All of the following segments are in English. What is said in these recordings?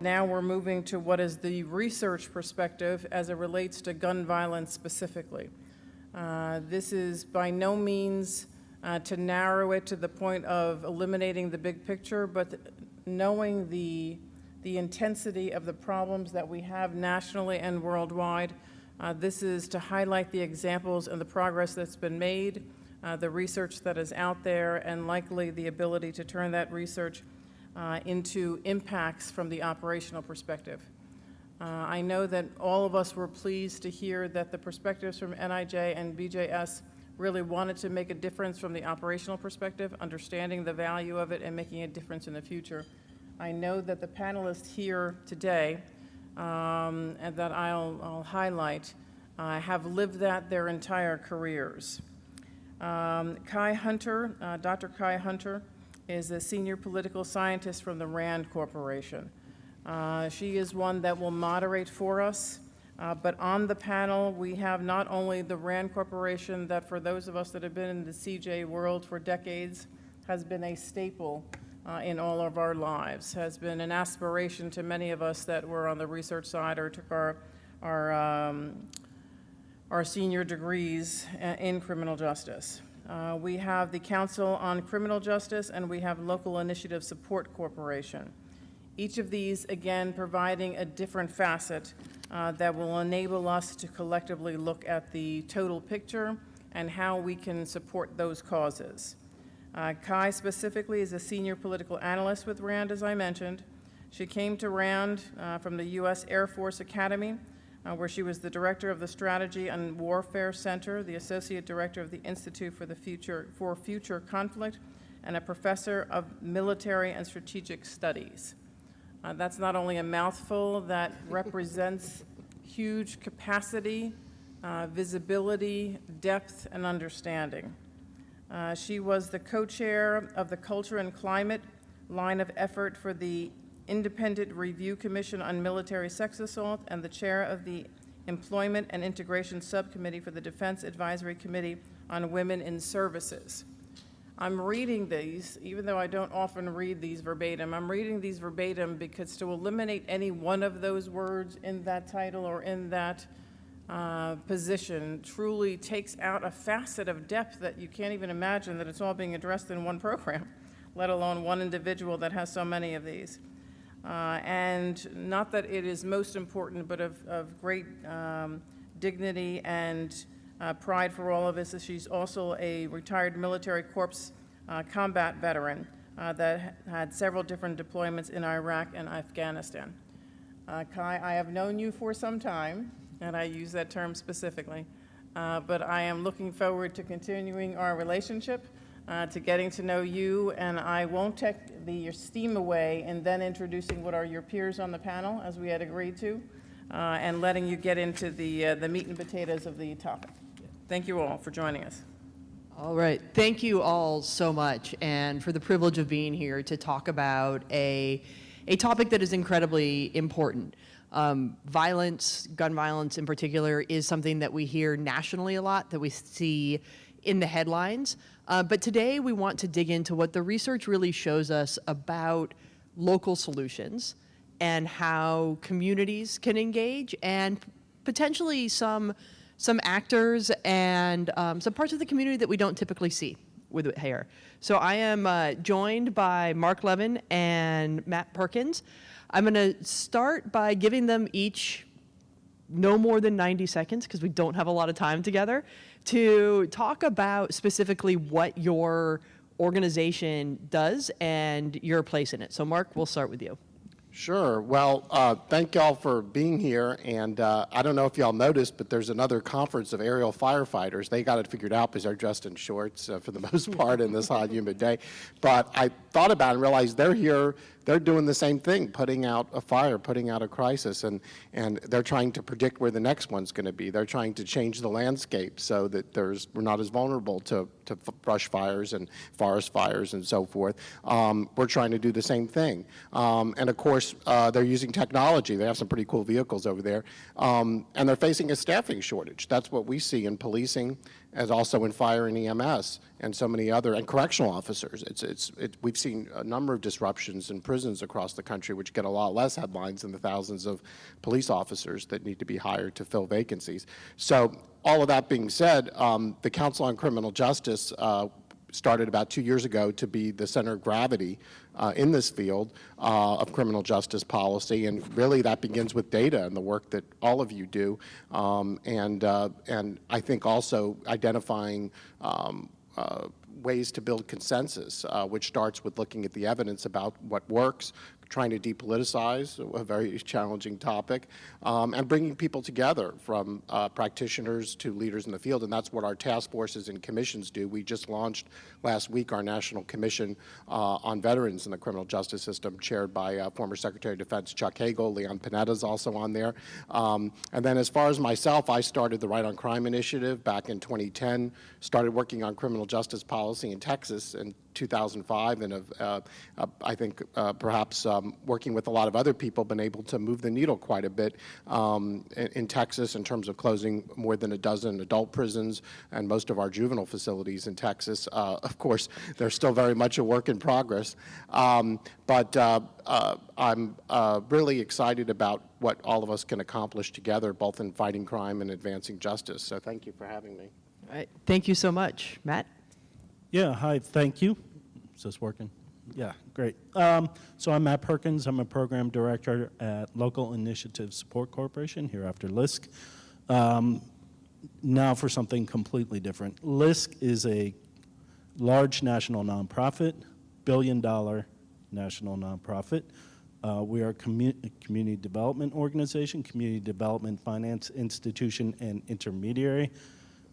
Now we're moving to what is the research perspective as it relates to gun violence specifically. This is by no means to narrow it to the point of eliminating the big picture, but knowing the intensity of the problems that we have nationally and worldwide. This is to highlight the examples and the progress that's been made, the research that is out there, and likely the ability to turn that research into impacts from the operational perspective. I know that all of us were pleased to hear that the perspectives from NIJ and BJS really wanted to make a difference from the operational perspective, understanding the value of it and making a difference in the future. I know that the panelists here today, and that I'll highlight, have lived that their entire careers. Kai Hunter, Dr. Kai Hunter, is a senior political scientist from the RAND Corporation. She is one that will moderate for us, but on the panel we have not only the RAND Corporation that, for those of us that have been in the CJ world for decades, has been a staple in all of our lives, has been an aspiration to many of us that were on the research side or took our senior degrees in criminal justice. We have the Council on Criminal Justice, and we have Local Initiative Support Corporation. Each of these, again, providing a different facet that will enable us to collectively look at the total picture and how we can support those causes. Kai specifically is a senior political analyst with RAND, as I mentioned. She came to RAND from the U.S. Air Force Academy, where she was the director of the Strategy and Warfare Center, the associate director of the Institute for Future Conflict, and a professor of military and strategic studies. That's not only a mouthful, that represents huge capacity, visibility, depth, and understanding. She was the co-chair of the Culture and Climate line of effort for the Independent Review Commission on Military Sex Assault and the chair of the Employment and Integration Subcommittee for the Defense Advisory Committee on Women in Services. I'm reading these, even though I don't often read these verbatim, I'm reading these verbatim because to eliminate any one of those words in that title or in that position truly takes out a facet of depth that you can't even imagine that it's all being addressed in one program, let alone one individual that has so many of these. And not that it is most important, but of great dignity and pride for all of us, is she's also a retired military corps combat veteran that had several different deployments in Iraq and Afghanistan. Kai, I have known you for some time, and I use that term specifically, but I am looking forward to continuing our relationship, to getting to know you, and I won't take your steam away and then introducing what are your peers on the panel, as we had agreed to, and letting you get into the meat and potatoes of the topic. Thank you all for joining us. All right, thank you all so much, and for the privilege of being here to talk about a topic that is incredibly important. Violence, gun violence in particular, is something that we hear nationally a lot, that we see in the headlines. But today we want to dig into what the research really shows us about local solutions and how communities can engage, and potentially some actors and some parts of the community that we don't typically see with it here. So I am joined by Marc Levin and Matt Perkins. I'm going to start by giving them each no more than 90 seconds, because we don't have a lot of time together, to talk about specifically what your organization does and your place in it. So Marc, we'll start with you. Sure. Well, thank y'all for being here. And I don't know if y'all noticed, but there's another conference of aerial firefighters. They got it figured out because they're dressed in shorts for the most part in this hot, humid day. But I thought about it and realized they're here. They're doing the same thing, putting out a fire, putting out a crisis, and they're trying to predict where the next one's going to be. They're trying to change the landscape so that we're not as vulnerable to brush fires and forest fires and so forth. We're trying to do the same thing. And of course, they're using technology. They have some pretty cool vehicles over there. And they're facing a staffing shortage. That's what we see in policing as also in fire and EMS and so many other, and correctional officers. We've seen a number of disruptions in prisons across the country, which get a lot less headlines than the thousands of police officers that need to be hired to fill vacancies. So all of that being said, the Council on Criminal Justice started about 2 years ago to be the center of gravity in this field of criminal justice policy, and really that begins with data and the work that all of you do, and I think also identifying ways to build consensus, which starts with looking at the evidence about what works, trying to depoliticize, a very challenging topic, and bringing people together from practitioners to leaders in the field, and that's what our task forces and commissions do. We just launched last week our National Commission on Veterans in the criminal justice system, chaired by former Secretary of Defense Chuck Hagel. Leon Panetta's also on there. And then as far as myself, I started the Right on Crime Initiative back in 2010, started working on criminal justice policy in Texas in 2005, and I think perhaps working with a lot of other people, been able to move the needle quite a bit in Texas in terms of closing more than a dozen adult prisons and most of our juvenile facilities in Texas. Of course, they're still very much a work in progress, but I'm really excited about what all of us can accomplish together, both in fighting crime and advancing justice. So thank you for having me. All right, thank you so much. Matt? Yeah, hi, thank you. Is this working? Yeah, great. So I'm Matt Perkins. I'm a program director at Local Initiative Support Corporation, here after LISC. Now for something completely different. LISC is a large national nonprofit, billion-dollar national nonprofit. We are a community development organization, community development finance institution, and intermediary,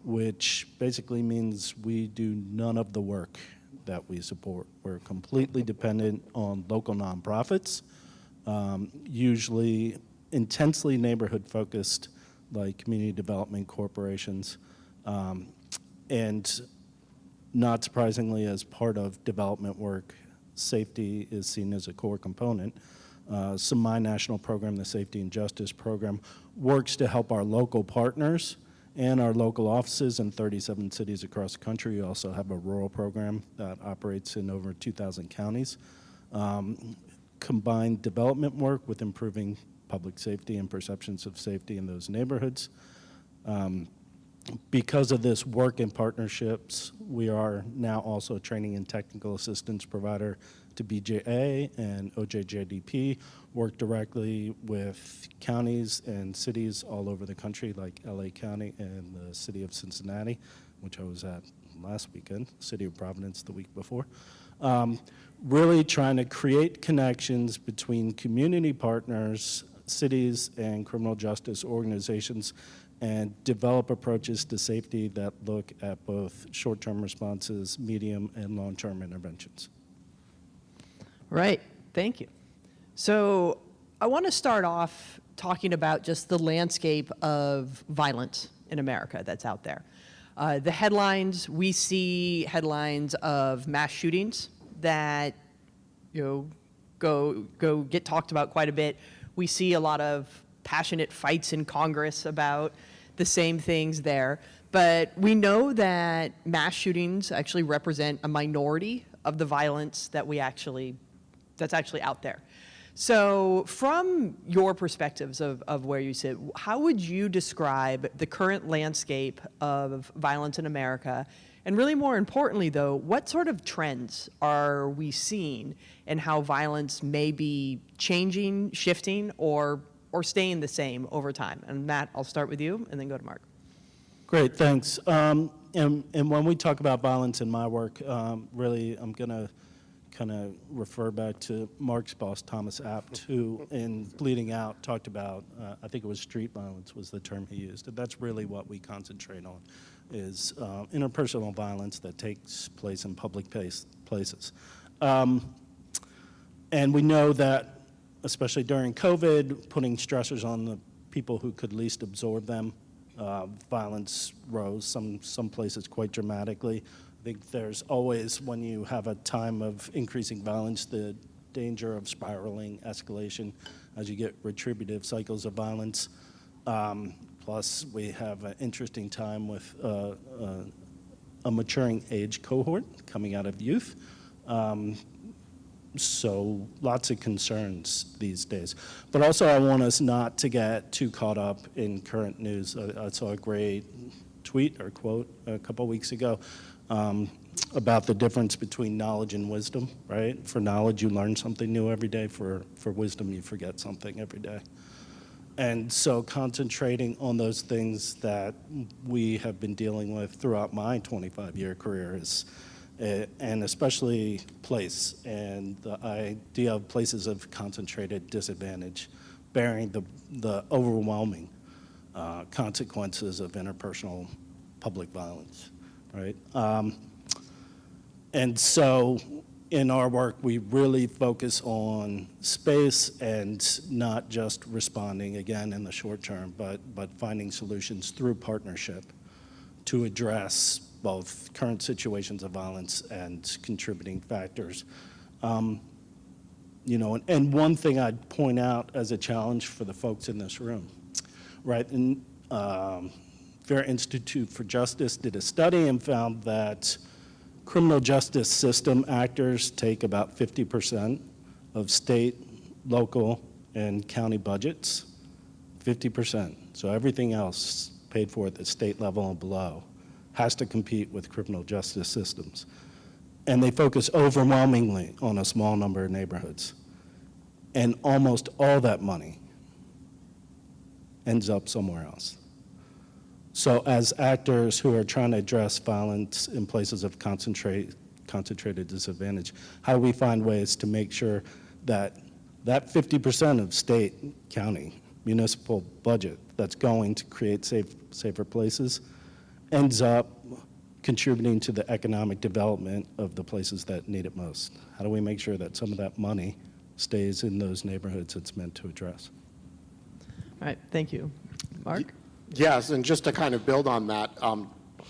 which basically means we do none of the work that we support. We're completely dependent on local nonprofits, usually intensely neighborhood-focused, like community development corporations, and not surprisingly, as part of development work, safety is seen as a core component. So my national program, the Safety and Justice Program, works to help our local partners and our local offices in 37 cities across the country. We also have a rural program that operates in over 2,000 counties. Combine development work with improving public safety and perceptions of safety in those neighborhoods. Because of this work in partnerships, we are now also a training and technical assistance provider to BJA and OJJDP, work directly with counties and cities all over the country, like LA County and the city of Cincinnati, which I was at last weekend, city of Providence the week before. Really trying to create connections between community partners, cities, and criminal justice organizations, and develop approaches to safety that look at both short-term responses, medium, and long-term interventions. Right, thank you. So I want to start off talking about just the landscape of violence in America that's out there. The headlines, we see headlines of mass shootings that go get talked about quite a bit. We see a lot of passionate fights in Congress about the same things there. But we know that mass shootings actually represent a minority of the violence that's actually out there. So from your perspectives of where you sit, how would you describe the current landscape of violence in America? And really more importantly, though, what sort of trends are we seeing in how violence may be changing, shifting, or staying the same over time? And Matt, I'll start with you and then go to Marc. Great, thanks. And when we talk about violence in my work, really I'm going to kind of refer back to Marc's boss, Thomas Abt, who in Bleeding Out talked about, I think it was street violence was the term he used. And that's really what we concentrate on, is interpersonal violence that takes place in public places. And we know that, especially during COVID, putting stressors on the people who could least absorb them, violence rose, some places quite dramatically. I think there's always, when you have a time of increasing violence, the danger of spiraling escalation as you get retributive cycles of violence. plus we have an interesting time with a maturing age cohort coming out of youth. So lots of concerns these days. But also I want us not to get too caught up in current news. I saw a great tweet or quote a couple weeks ago about the difference between knowledge and wisdom, right? For knowledge, you learn something new every day. For wisdom, you forget something every day. And so concentrating on those things that we have been dealing with throughout my 25-year career is, and especially place, and the idea of places of concentrated disadvantage, bearing the overwhelming consequences of interpersonal public violence, right? And so in our work, we really focus on space and not just responding, again, in the short term, but finding solutions through partnership to address both current situations of violence and contributing factors. You know, and one thing I'd point out as a challenge for the folks in this room, right? And Fair Institute for Justice did a study and found that criminal justice system actors take about 50% of state, local, and county budgets, 50%. So everything else paid for at the state level and below has to compete with criminal justice systems. And they focus overwhelmingly on a small number of neighborhoods. And almost all that money ends up somewhere else. So as actors who are trying to address violence in places of concentrated disadvantage, how do we find ways to make sure that that 50% of state, county, municipal budget that's going to create safer places ends up contributing to the economic development of the places that need it most? How do we make sure that some of that money stays in those neighborhoods it's meant to address? All right, thank you. Marc? Yes, and just to kind of build on that,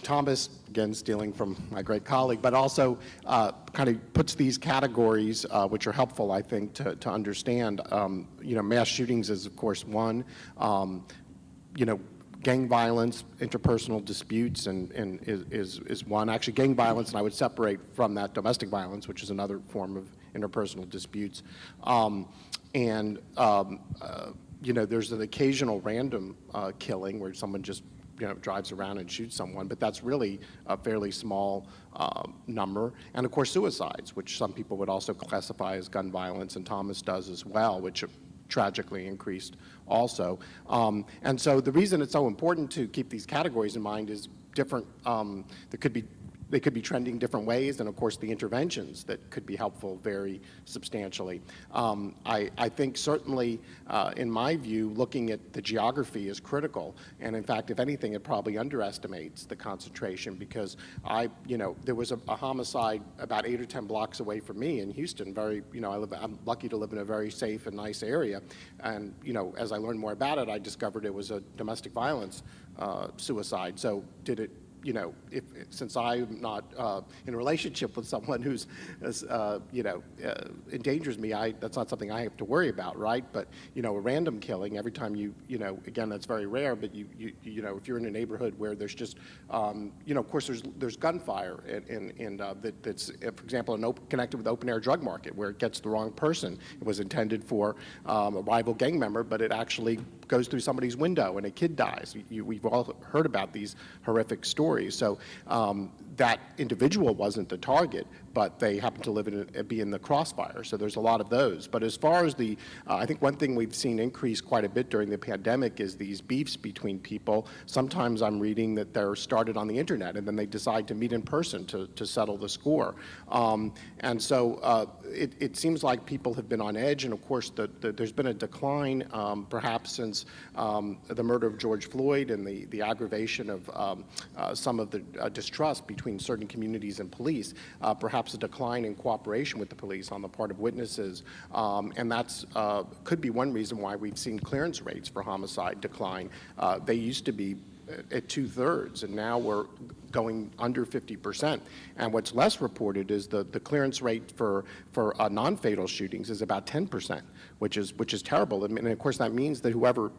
Thomas, again, stealing from my great colleague, but also kind of puts these categories, which are helpful, I think, to understand. You know, mass shootings is, of course, one. You know, gang violence, interpersonal disputes, and is one. Actually, gang violence, and I would separate from that domestic violence, which is another form of interpersonal disputes. You know, there's an occasional random killing where someone just, you know, drives around and shoots someone, but that's really a fairly small number. And of course, suicides, which some people would also classify as gun violence, and Thomas does as well, which tragically increased also. And so the reason it's so important to keep these categories in mind is different, they could be trending different ways, and of course the interventions that could be helpful vary substantially. I think certainly, in my view, looking at the geography is critical, and in fact, if anything, it probably underestimates the concentration, because you know, there was a homicide about 8 or 10 blocks away from me in Houston. You know, I'm lucky to live in a very safe and nice area, and you know, as I learned more about it, I discovered it was a domestic violence suicide. So did it? You know, since I'm not in a relationship with someone who's, you know, endangers me, that's not something I have to worry about, right? But you know, a random killing, every time you know, again, that's very rare. But you know, if you're in a neighborhood where there's just, you know, of course, there's gunfire, and that's, for example, connected with open air drug market, where it gets the wrong person. It was intended for a rival gang member, but it actually goes through somebody's window and a kid dies. We've all heard about these horrific stories. So that individual wasn't the target, but they happen to be in the crossfire. So there's a lot of those. But as far as I think one thing we've seen increase quite a bit during the pandemic is these beefs between people. Sometimes I'm reading that they're started on the internet, and then they decide to meet in person to settle the score. And so it seems like people have been on edge, and of course there's been a decline, perhaps since the murder of George Floyd and the aggravation of some of the distrust between certain communities and police, perhaps a decline in cooperation with the police on the part of witnesses, and that's could be one reason why we've seen clearance rates for homicide decline. They used to be at 2/3, and now we're going under 50%. And what's less reported is the clearance rate for non-fatal shootings is about 10%, which is terrible. And of course that means that whoever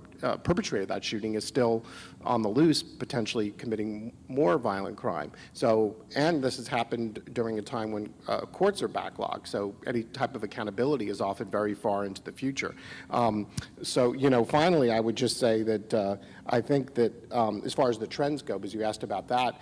perpetrated that shooting is still on the loose, potentially committing more violent crime. So, and this has happened during a time when courts are backlogged, so any type of accountability is often very far into the future. So, you know, finally, I would just say that I think that as far as the trends go, because you asked about that,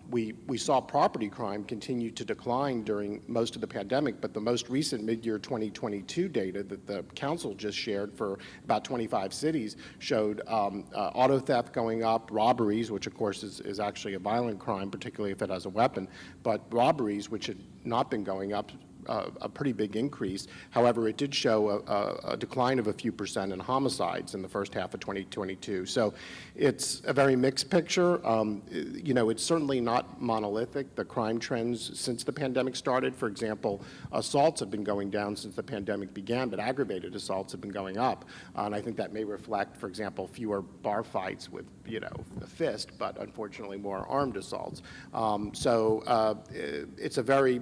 we saw property crime continue to decline during most of the pandemic, but the most recent mid-year 2022 data that the Counsel just shared for about 25 cities showed auto theft going up, robberies, which of course is actually a violent crime, particularly if it has a weapon, but robberies, which had not been going up, a pretty big increase. However, it did show a decline of a few percent in homicides in the first half of 2022. So it's a very mixed picture. You know, it's certainly not monolithic. The crime trends since the pandemic started, for example, assaults have been going down since the pandemic began, but aggravated assaults have been going up. And I think that may reflect, for example, fewer bar fights with, you know, a fist, but unfortunately more armed assaults. It's a very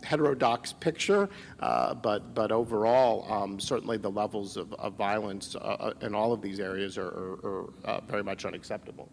heterodox picture, but overall, certainly the levels of violence in all of these areas are very much unacceptable.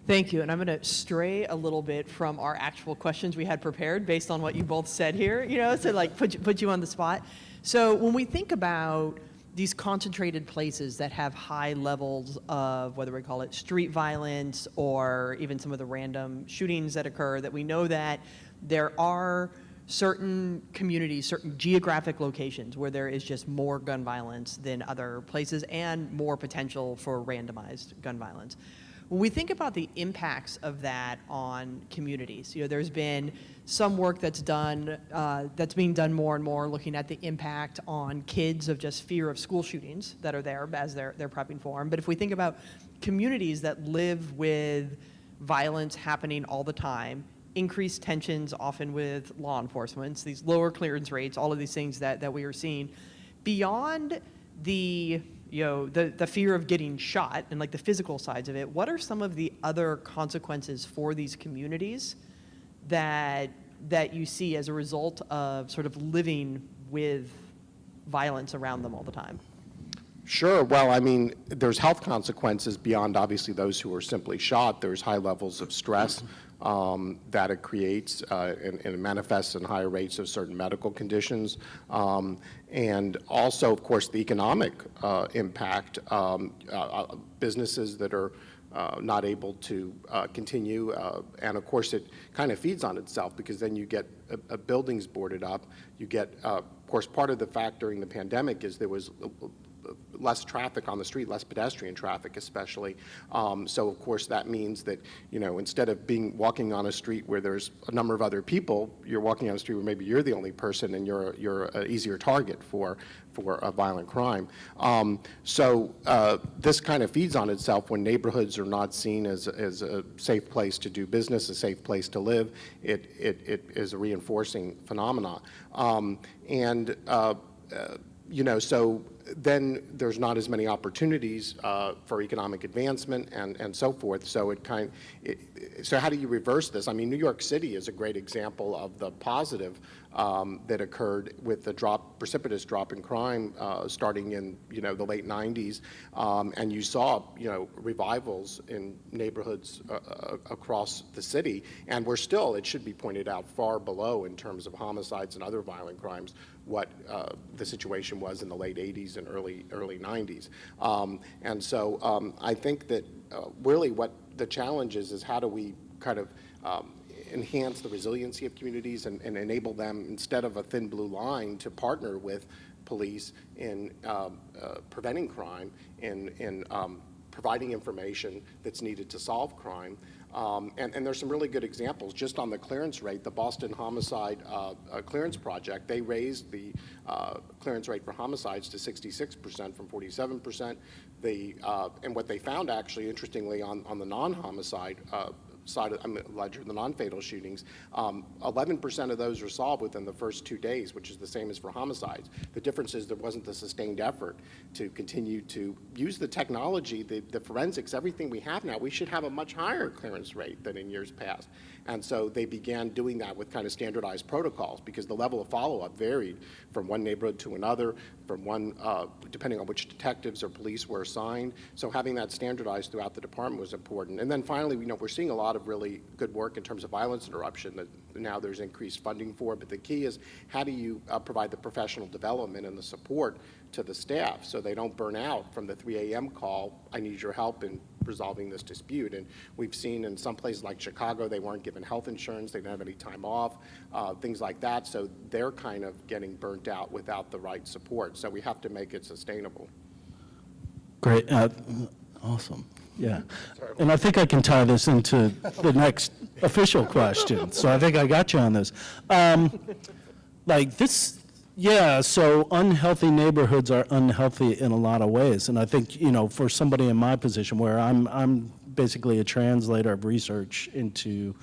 Thank you, and I'm going to stray a little bit from our actual questions we had prepared based on what you both said here, you know, to like put you on the spot. So when we think about these concentrated places that have high levels of, whether we call it street violence or even some of the random shootings that occur, that we know that there are certain communities, certain geographic locations where there is just more gun violence than other places and more potential for randomized gun violence. When we think about the impacts of that on communities, you know, there's been some work that's done, that's being done more and more, looking at the impact on kids of just fear of school shootings that are there as they're prepping for them. But if we think about communities that live with violence happening all the time, increased tensions often with law enforcement, these lower clearance rates, all of these things that we are seeing, beyond the, you know, the fear of getting shot and like the physical sides of it, what are some of the other consequences for these communities that you see as a result of sort of living with violence around them all the time? Sure. Well, I mean, there's health consequences beyond obviously those who are simply shot. There's high levels of stress that it creates, and it manifests in higher rates of certain medical conditions. And also, of course, the economic impact, businesses that are not able to continue, and of course it kind of feeds on itself, because then you get buildings boarded up. You get, of course, part of the fact during the pandemic is there was less traffic on the street, less pedestrian traffic especially. So of course that means that, you know, instead of walking on a street where there's a number of other people, you're walking on a street where maybe you're the only person and you're an easier target for a violent crime. This kind of feeds on itself when neighborhoods are not seen as a safe place to do business, a safe place to live. It is a reinforcing phenomenon. You know, so then there's not as many opportunities for economic advancement and so forth. So so how do you reverse this? I mean, New York City is a great example of the positive that occurred with the precipitous drop in crime starting in, you know, the late 90s. And you saw, you know, revivals in neighborhoods across the city. And we're still, it should be pointed out, far below in terms of homicides and other violent crimes what the situation was in the late 80s and early 90s. I think that really what the challenge is how do we kind of enhance the resiliency of communities and enable them, instead of a thin blue line, to partner with police in preventing crime, in providing information that's needed to solve crime. And there's some really good examples. Just on the clearance rate, the Boston Homicide Clearance Project, they raised the clearance rate for homicides to 66% from 47%. And what they found, actually, interestingly, on the non-homicide side of the ledger, the non-fatal shootings, 11% of those resolved within the first 2 days, which is the same as for homicides. The difference is there wasn't the sustained effort to continue to use the technology, the forensics, everything we have now. We should have a much higher clearance rate than in years past. And so they began doing that with kind of standardized protocols because the level of follow-up varied from one neighborhood to another, from one, depending on which detectives or police were assigned. So having that standardized throughout the department was important. And then finally, we're seeing a lot of really good work in terms of violence interruption that now there's increased funding for. But the key is, how do you provide the professional development and the support to the staff so they don't burn out from the 3 a.m. call, I need your help in resolving this dispute. And we've seen in some places like Chicago, they weren't given health insurance, they didn't have any time off, things like that. So they're kind of getting burnt out without the right support. So we have to make it sustainable. Great. Awesome. Yeah. And I think I can tie this into the next official question. So I think I got you on this. Like this, yeah, so unhealthy neighborhoods are unhealthy in a lot of ways. And I think, for somebody in my position where I'm basically a translator of research into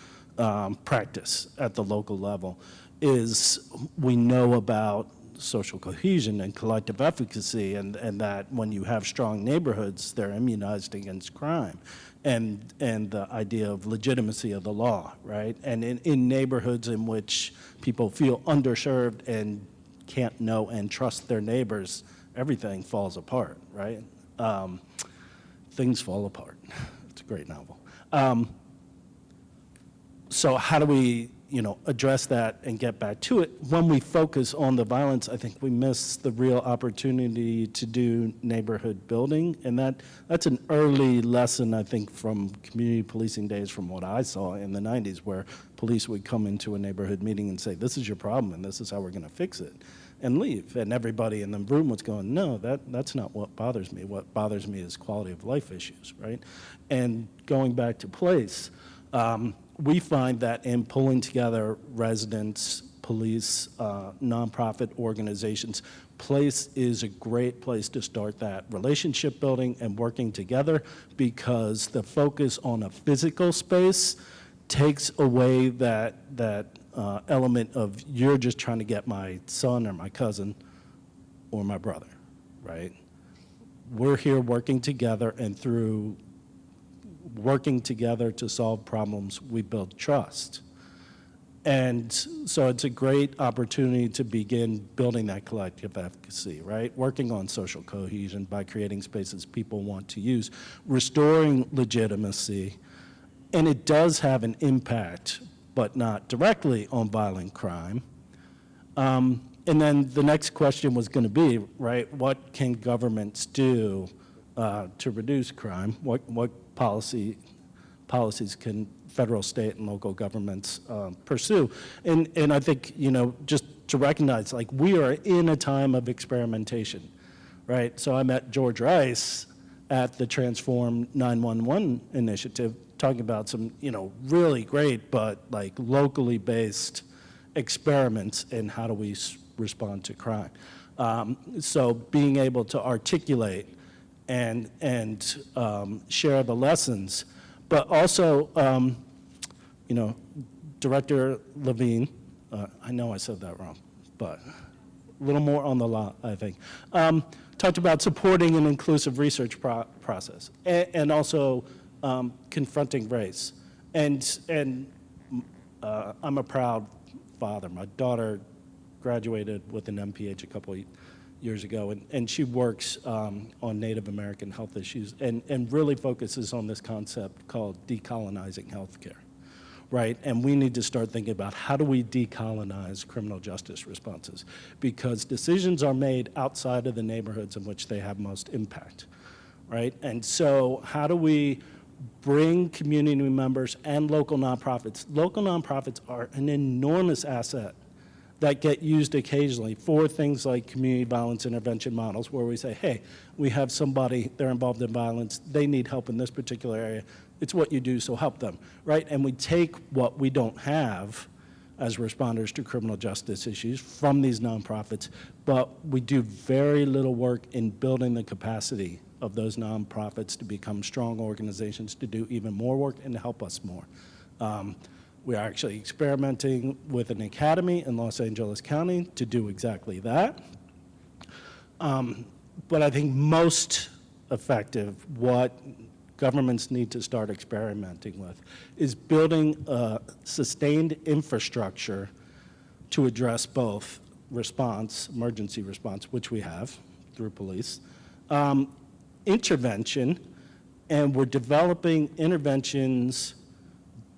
practice at the local level, is we know about social cohesion and collective efficacy, and that when you have strong neighborhoods, they're immunized against crime, and the idea of legitimacy of the law, right? And in neighborhoods in which people feel underserved and can't know and trust their neighbors, everything falls apart, right? Things fall apart. It's a great novel. So how do we, address that and get back to it? When we focus on the violence, I think we miss the real opportunity to do neighborhood building, and that's an early lesson, I think, from community policing days from what I saw in the 90s, where police would come into a neighborhood meeting and say, this is your problem and this is how we're going to fix it, and leave. And everybody in the room was going, no, that's not what bothers me. What bothers me is quality of life issues, right? And going back to place, we find that in pulling together residents, police, nonprofit organizations, place is a great place to start that relationship building and working together, because the focus on a physical space takes away that element of you're just trying to get my son or my cousin or my brother, right? We're here working together, and through working together to solve problems, we build trust. And so it's a great opportunity to begin building that collective efficacy, right? Working on social cohesion by creating spaces people want to use, restoring legitimacy, and it does have an impact, but not directly on violent crime. And then the next question was going to be, right, what can governments do to reduce crime? What policies can federal, state, and local governments pursue? And I think, just to recognize, like, we are in a time of experimentation, right? So I met George Rice at the Transform 911 initiative, talking about some, really great, but like locally based experiments in how do we respond to crime. So being able to articulate and share the lessons, but also, Director Levin, I know I said that wrong, but a little more on the law, I think, talked about supporting an inclusive research process, and also confronting race. And I'm a proud father. My daughter graduated with an MPH a couple of years ago, and she works on Native American health issues, and really focuses on this concept called decolonizing healthcare, right? And we need to start thinking about how do we decolonize criminal justice responses, because decisions are made outside of the neighborhoods in which they have most impact, right? And so how do we bring community members and local nonprofits? Local nonprofits are an enormous asset that get used occasionally for things like community violence intervention models, where we say, hey, we have somebody, they're involved in violence, they need help in this particular area, it's what you do, so help them, right? And we take what we don't have as responders to criminal justice issues from these nonprofits, but we do very little work in building the capacity of those nonprofits to become strong organizations, to do even more work and to help us more. We are actually experimenting with an academy in Los Angeles County to do exactly that. But I think most effective, what governments need to start experimenting with is building a sustained infrastructure to address both response, emergency response, which we have through police, intervention, and we're developing interventions,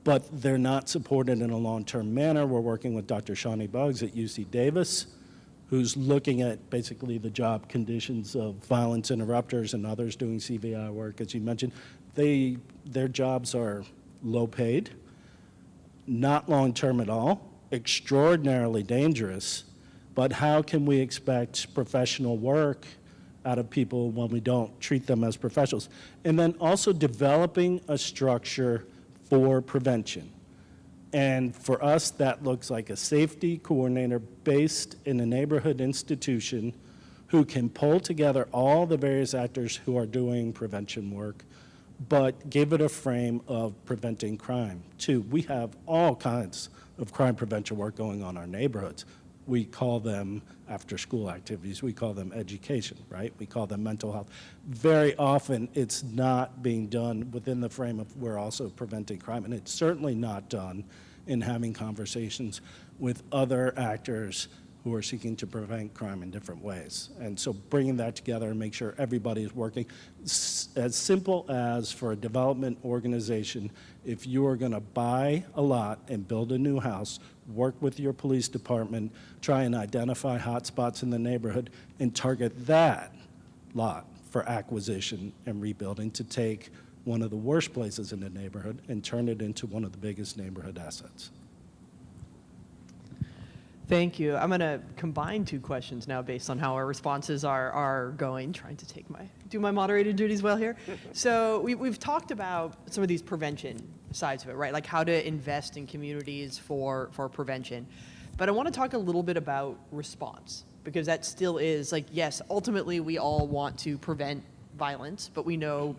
but they're not supported in a long-term manner. We're working with Dr. Shawnee Buggs at UC Davis, who's looking at basically the job conditions of violence interrupters and others doing CVI work, as you mentioned. Their jobs are low paid, not long-term at all, extraordinarily dangerous, but how can we expect professional work out of people when we don't treat them as professionals? And then also developing a structure for prevention. And for us, that looks like a safety coordinator based in a neighborhood institution who can pull together all the various actors who are doing prevention work, but give it a frame of preventing crime. Too, we have all kinds of crime prevention work going on in our neighborhoods. We call them after-school activities. We call them education, right? We call them mental health. Very often, it's not being done within the frame of we're also preventing crime, and it's certainly not done in having conversations with other actors who are seeking to prevent crime in different ways. And so bringing that together and make sure everybody is working. As simple as for a development organization, if you are going to buy a lot and build a new house, work with your police department, try and identify hot spots in the neighborhood, and target that lot for acquisition and rebuilding to take one of the worst places in the neighborhood and turn it into one of the biggest neighborhood assets. Thank you. I'm going to combine two questions now based on how our responses are going, trying to do my moderator duties well here. So we've talked about some of these prevention sides of it, right? Like how to invest in communities for prevention. But I want to talk a little bit about response, because that still is like, yes, ultimately we all want to prevent violence, but we know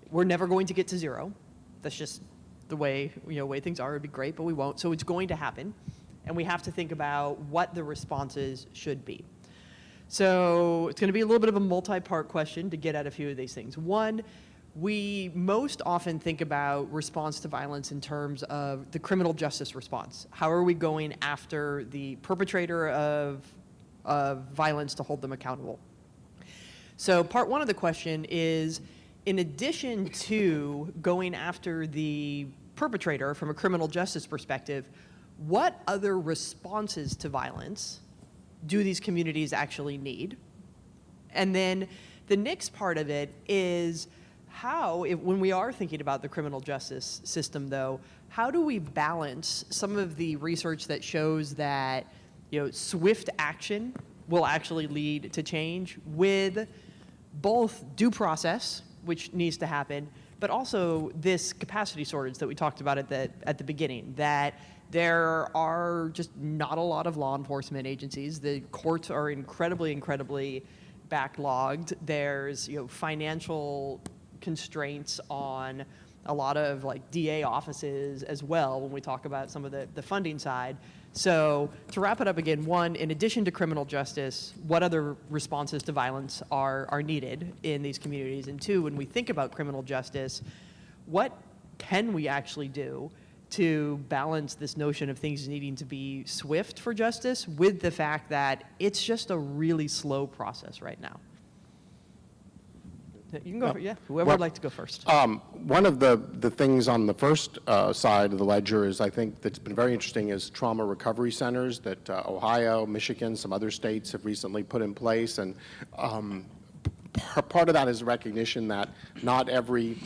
we're never going to get to zero. That's just the way, way things are. It'd be great, but we won't. So it's going to happen. And we have to think about what the responses should be. So it's going to be a little bit of a multi-part question to get at a few of these things. One, we most often think about response to violence in terms of the criminal justice response. How are we going after the perpetrator of violence to hold them accountable? So part one of the question is, in addition to going after the perpetrator from a criminal justice perspective, what other responses to violence do these communities actually need? And then the next part of it is how, when we are thinking about the criminal justice system though, how do we balance some of the research that shows that swift action will actually lead to change with both due process, which needs to happen, but also this capacity shortage that we talked about at the beginning, that there are just not a lot of law enforcement agencies. The courts are incredibly backlogged. There's financial constraints on a lot of DA offices as well when we talk about some of the funding side. So to wrap it up again, one, in addition to criminal justice, what other responses to violence are needed in these communities? And two, when we think about criminal justice, what can we actually do to balance this notion of things needing to be swift for justice with the fact that it's just a really slow process right now? You can go, whoever would like to go first. One of the things on the first side of the ledger is, I think, that's been very interesting is trauma recovery centers that Ohio, Michigan, some other states have recently put in place. And part of that is recognition that not every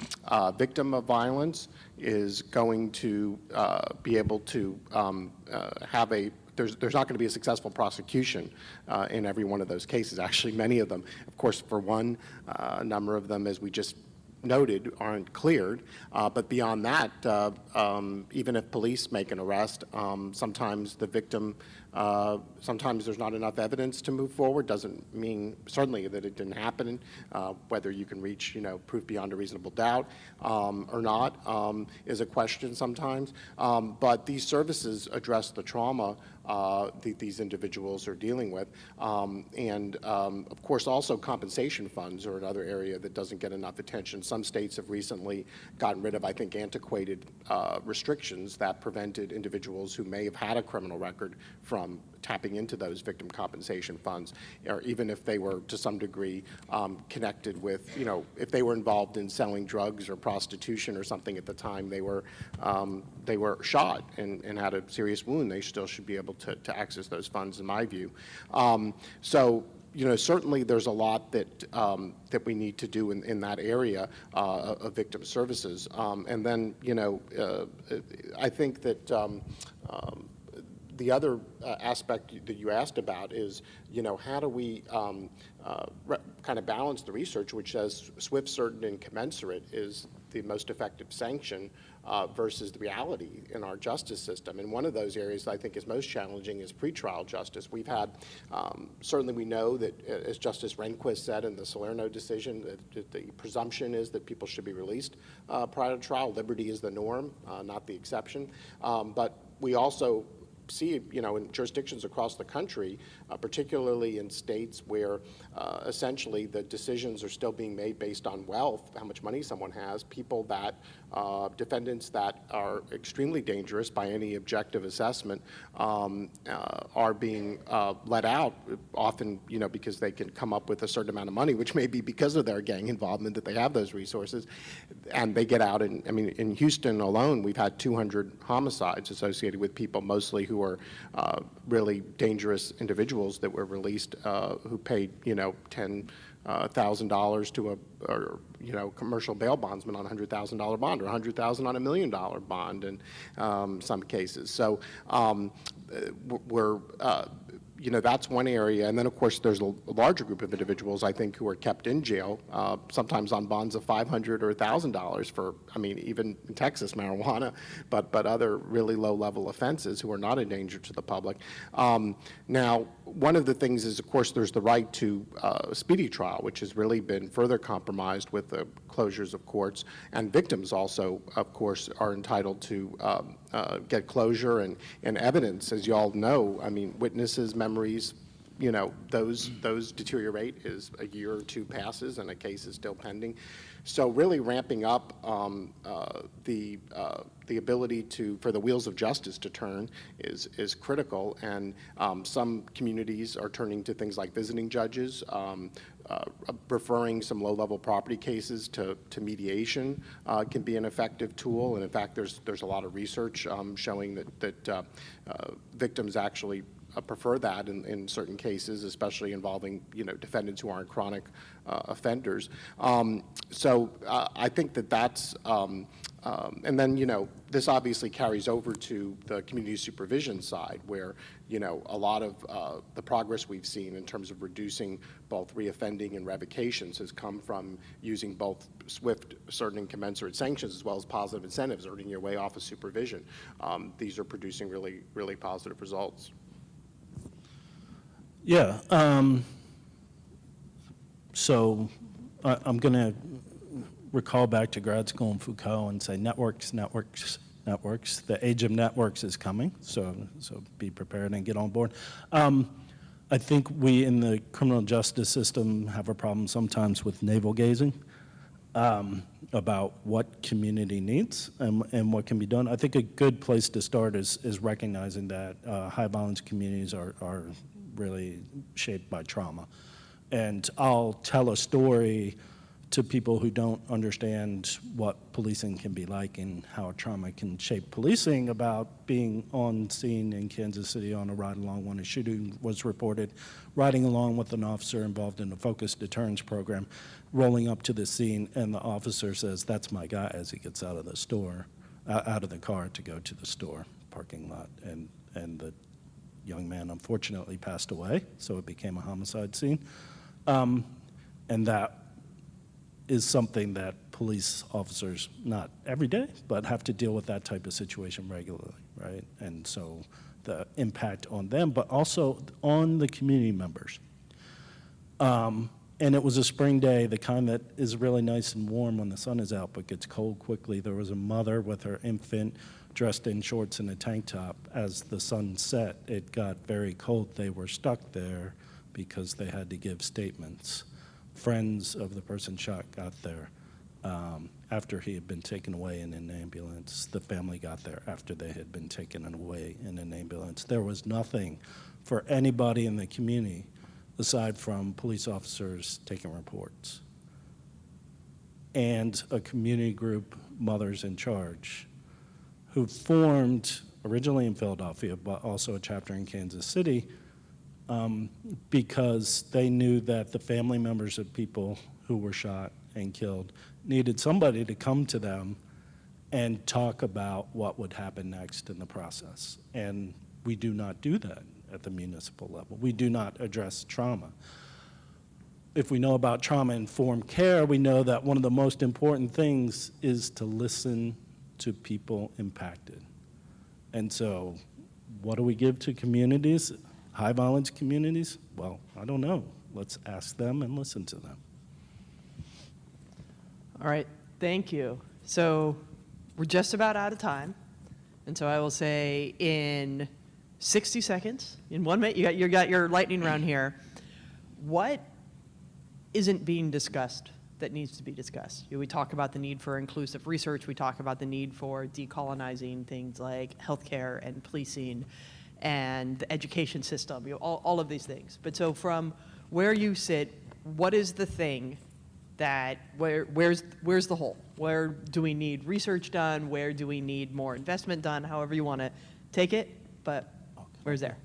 victim of violence is going to be able to have there's not going to be a successful prosecution in every one of those cases. Actually, many of them, of course, for one, a number of them, as we just noted, aren't cleared. But beyond that, even if police make an arrest, sometimes the victim, sometimes there's not enough evidence to move forward. Doesn't mean certainly that it didn't happen. Whether you can reach, proof beyond a reasonable doubt or not is a question sometimes. But these services address the trauma these individuals are dealing with. And of course, also compensation funds are another area that doesn't get enough attention. some states have recently gotten rid of, I think, antiquated restrictions that prevented individuals who may have had a criminal record from tapping into those victim compensation funds, or even if they were to some degree connected with, if they were involved in selling drugs or prostitution or something at the time they were shot and had a serious wound, they still should be able to access those funds, in my view. So, certainly there's a lot that we need to do in that area of victim services. And then, I think that the other aspect that you asked about is, how do we kind of balance the research, which says swift, certain, and commensurate is the most effective sanction versus the reality in our justice system. And one of those areas that I think is most challenging is pretrial justice. We've had, certainly we know that, as Justice Rehnquist said in the Salerno decision, that the presumption is that people should be released prior to trial. Liberty is the norm, not the exception. But we also see, in jurisdictions across the country, particularly in states where essentially the decisions are still being made based on wealth, how much money someone has, people that, defendants that are extremely dangerous by any objective assessment are being let out, often, because they can come up with a certain amount of money, which may be because of their gang involvement that they have those resources, and they get out. And I mean, in Houston alone, we've had 200 homicides associated with people mostly who are really dangerous individuals that were released, who paid, $10,000 to a commercial bail bondsman on a $100,000 bond, or $100,000 on $1 million bond in some cases. So we're that's one area. And then, of course, there's a larger group of individuals, I think, who are kept in jail, sometimes on bonds of $500 or $1,000 for, even in Texas, marijuana, but other really low-level offenses who are not a danger to the public. Now, one of the things is, of course, there's the right to a speedy trial, which has really been further compromised with the closures of courts. And victims also, of course, are entitled to get closure and evidence. As you all know, witnesses' memories, those deteriorate as a year or two passes and a case is still pending. So really ramping up the ability for the wheels of justice to turn is critical. And some communities are turning to things like visiting judges, referring some low-level property cases to mediation can be an effective tool. And in fact, there's a lot of research showing that victims actually prefer that in certain cases, especially involving defendants who aren't chronic offenders. So I think that's and then this obviously carries over to the community supervision side, where a lot of the progress we've seen in terms of reducing both reoffending and revocations has come from using both swift, certain, and commensurate sanctions, as well as positive incentives, earning your way off of supervision. These are producing really, really positive results. Yeah. So I'm going to recall back to grad school in Foucault and say networks. The age of networks is coming, so be prepared and get on board. I think we in the criminal justice system have a problem sometimes with navel gazing about what community needs and what can be done. I think a good place to start is recognizing that high violence communities are really shaped by trauma. And I'll tell a story to people who don't understand what policing can be like and how trauma can shape policing about being on scene in Kansas City on a ride-along when a shooting was reported, riding along with an officer involved in a focused deterrence program, rolling up to the scene, and the officer says, "That's my guy," as he gets out of the store, out of the car to go to the store parking lot. And the young man unfortunately passed away, so it became a homicide scene. And that is something that police officers, not every day, but have to deal with that type of situation regularly, right? And so the impact on them, but also on the community members. And it was a spring day, the kind that is really nice and warm when the sun is out, but gets cold quickly. There was a mother with her infant dressed in shorts and a tank top. As the sun set, it got very cold. They were stuck there because they had to give statements. Friends of the person shot got there. after he had been taken away in an ambulance. The family got there after they had been taken away in an ambulance. There was nothing for anybody in the community aside from police officers taking reports and a community group, Mothers in Charge, who formed originally in Philadelphia, but also a chapter in Kansas City, because they knew that the family members of people who were shot and killed needed somebody to come to them and talk about what would happen next in the process. And we do not do that at the municipal level. We do not address trauma. If we know about trauma-informed care, we know that one of the most important things is to listen to people impacted. And so what do we give to communities, high-violence communities? Well, I don't know. Let's ask them and listen to them. All right, thank you. So we're just about out of time. And so I will say in 60 seconds, in 1 minute, you got your lightning round here. What isn't being discussed that needs to be discussed? We talk about the need for inclusive research. We talk about the need for decolonizing things like healthcare and policing and the education system, all of these things. But so from where you sit, what is the thing that, where's the hole? Where do we need research done? Where do we need more investment done? However you want to take it, but where's there?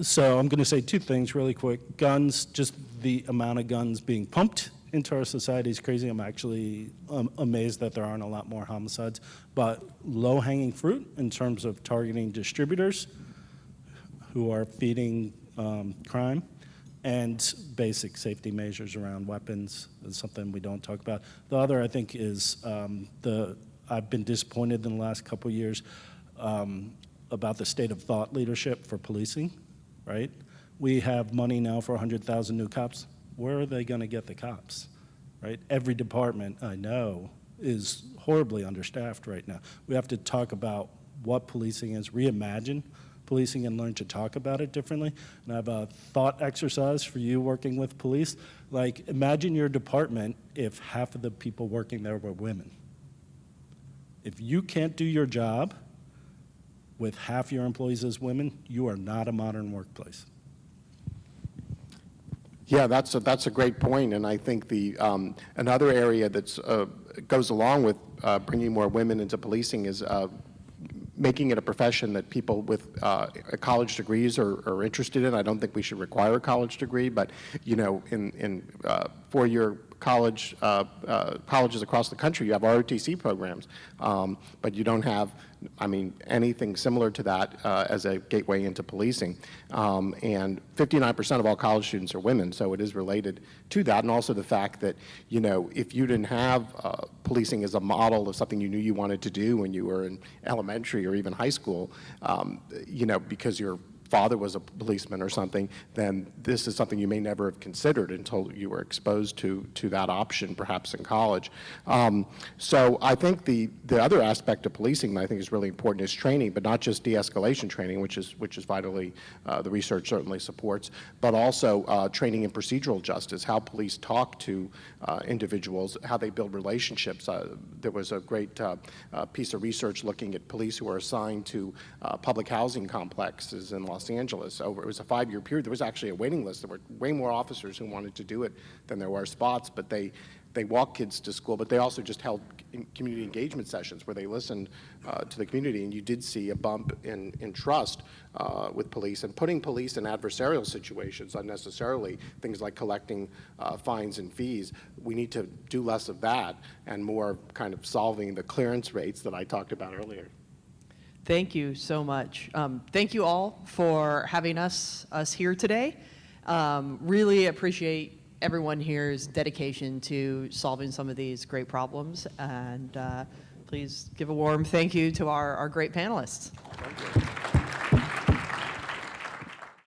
So I'm going to say two things really quick. Guns, just the amount of guns being pumped into our society is crazy. I'm actually amazed that there aren't a lot more homicides. But low-hanging fruit in terms of targeting distributors who are feeding crime, and basic safety measures around weapons is something we don't talk about. The other, I think, is I've been disappointed in the last couple of years about the state of thought leadership for policing, right? We have money now for 100,000 new cops. Where are they going to get the cops, right? Every department I know is horribly understaffed right now. We have to talk about what policing is, reimagine policing and learn to talk about it differently. And I have a thought exercise for you working with police. Like, imagine your department if half of the people working there were women. If you can't do your job with half your employees as women, you are not a modern workplace. Yeah, that's a great point, and I think the another area that's goes along with bringing more women into policing is making it a profession that people with college degrees are interested in. I don't think we should require a college degree, but you know, in four-year colleges across the country, you have ROTC programs, but you don't have, I mean, anything similar to that as a gateway into policing. And 59% of all college students are women, so it is related to that. And also the fact that, you know, if you didn't have policing as a model of something you knew you wanted to do when you were in elementary or even high school, you know, because your father was a policeman or something, then this is something you may never have considered until you were exposed to that option, perhaps in college. So I think the other aspect of policing that I think is really important is training, but not just de-escalation training, which is vitally, the research certainly supports, but also training in procedural justice, how police talk to individuals, how they build relationships. There was a great piece of research looking at police who are assigned to public housing complexes in Los Angeles. It was a 5-year period. There was actually a waiting list. There were way more officers who wanted to do it than there were spots, but they walked kids to school, but they also just held community engagement sessions where they listened to the community, and you did see a bump in trust with police, and putting police in adversarial situations unnecessarily, things like collecting fines and fees. We need to do less of that and more kind of solving the clearance rates that I talked about earlier. Thank you so much. Thank you all for having us here today. Really appreciate everyone here's dedication to solving some of these great problems. And please give a warm thank you to our great panelists. Thank you.